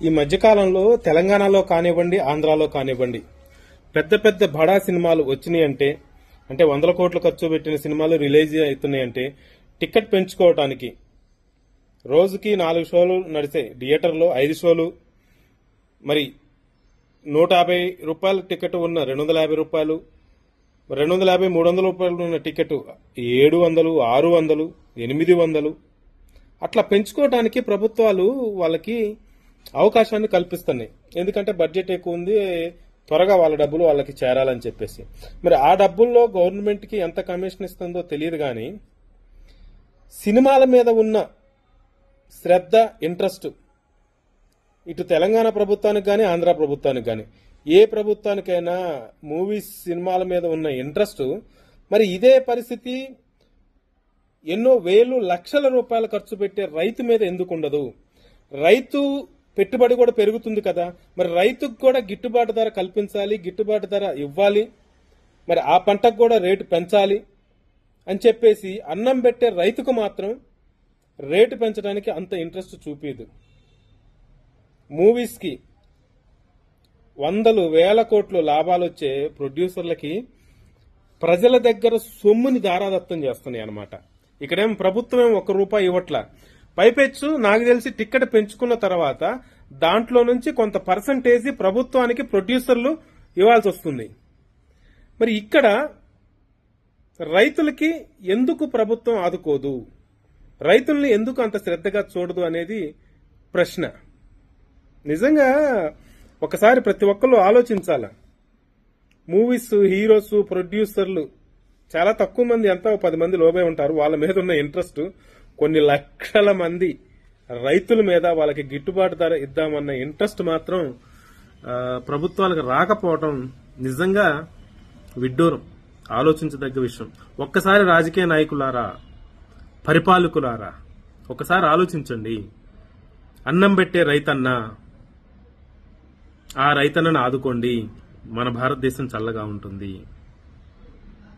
ఈ మధ్యకాలంలో తెలంగాణలో కానివ్వండి, ఆంధ్రాలో కానివ్వండి, పెద్ద పెద్ద బడా సినిమాలు వచ్చినాయి అంటే 100 కోట్లు ఖర్చు పెట్టిన సినిమాలు రిలీజ్ అవుతున్నాయంటే టికెట్ పెంచుకోవటానికి రోజుకి 4 షోలు నడిచాయి. థియేటర్లో 5 షోలు, మరి 150 రూపాయల టికెట్ ఉన్న 250 రూపాయలు, 250 300 రూపాయలు ఉన్న టికెట్ 700, 600, 800 అట్లా పెంచుకోవడానికి ప్రభుత్వాలు వాళ్ళకి అవకాశాన్ని కల్పిస్తున్నాయి. ఎందుకంటే బడ్జెట్ ఎక్కువ ఉంది, త్వరగా వాళ్ళ డబ్బులు వాళ్ళకి చేరాలని చెప్పేసి. మరి ఆ డబ్బుల్లో గవర్నమెంట్ కి ఎంత కమిషన్ ఇస్తుందో తెలియదు కానీ సినిమాల మీద ఉన్న శ్రద్ధ, ఇంట్రెస్ట్ ఇటు తెలంగాణ ప్రభుత్వానికి కానీ, ఆంధ్ర ప్రభుత్వానికి కానీ, ఏ ప్రభుత్వానికైనా మూవీస్ సినిమాల మీద ఉన్న ఇంట్రెస్ట్, మరి ఇదే పరిస్థితి ఎన్నో వేలు లక్షల రూపాయలు ఖర్చు పెట్టే రైతు మీద ఎందుకు ఉండదు? రైతు పెట్టుబడి కూడా పెరుగుతుంది కదా, మరి రైతుకు కూడా గిట్టుబాటు ధర కల్పించాలి, గిట్టుబాటు ధర ఇవ్వాలి, మరి ఆ పంటకు కూడా రేటు పెంచాలి అని చెప్పేసి అన్నం పెట్టే రైతుకు మాత్రం రేటు పెంచడానికి అంత ఇంట్రెస్ట్ చూపిదు. మూవీస్ కి 100,000 కోట్లు లాభాలు వచ్చే ప్రొడ్యూసర్లకి ప్రజల దగ్గర సొమ్ముని దారాదత్తం చేస్తున్నాయి అన్నమాట. ఇక్కడేం ప్రభుత్వం ₹1 ఇవ్వట్లా. పైపెచ్చు నాకు తెలిసి టికెట్ పెంచుకున్న తర్వాత దాంట్లో నుంచి కొంత పర్సంటేజ్ ప్రభుత్వానికి ప్రొడ్యూసర్లు ఇవ్వాల్సి వస్తుంది. మరి ఇక్కడ రైతులకి ఎందుకు ప్రభుత్వం ఆదుకోదు, రైతుల్ని ఎందుకు అంత శ్రద్ధగా చూడదు అనేది ప్రశ్న. నిజంగా ఒకసారి ప్రతి ఒక్కళ్ళు ఆలోచించాల. మూవీస్ హీరోస్, ప్రొడ్యూసర్లు చాలా తక్కువ మంది, ఎంత 10 మంది లోపే ఉంటారు. వాళ్ళ మీద ఉన్న ఇంట్రెస్ట్ కొన్ని లక్షల మంది రైతుల మీద, వాళ్ళకి గిట్టుబాటు ధర ఇద్దామన్న ఇంట్రెస్ట్ మాత్రం ప్రభుత్వాలకు రాకపోవడం నిజంగా విడ్డూరం, ఆలోచించదగ్గ విషయం. ఒక్కసారి రాజకీయ నాయకులారా, పరిపాలకులారా, ఒకసారి ఆలోచించండి. అన్నం పెట్టే రైతన్నా, ఆ రైతన్నను ఆదుకోండి. మన భారతదేశం చల్లగా ఉంటుంది.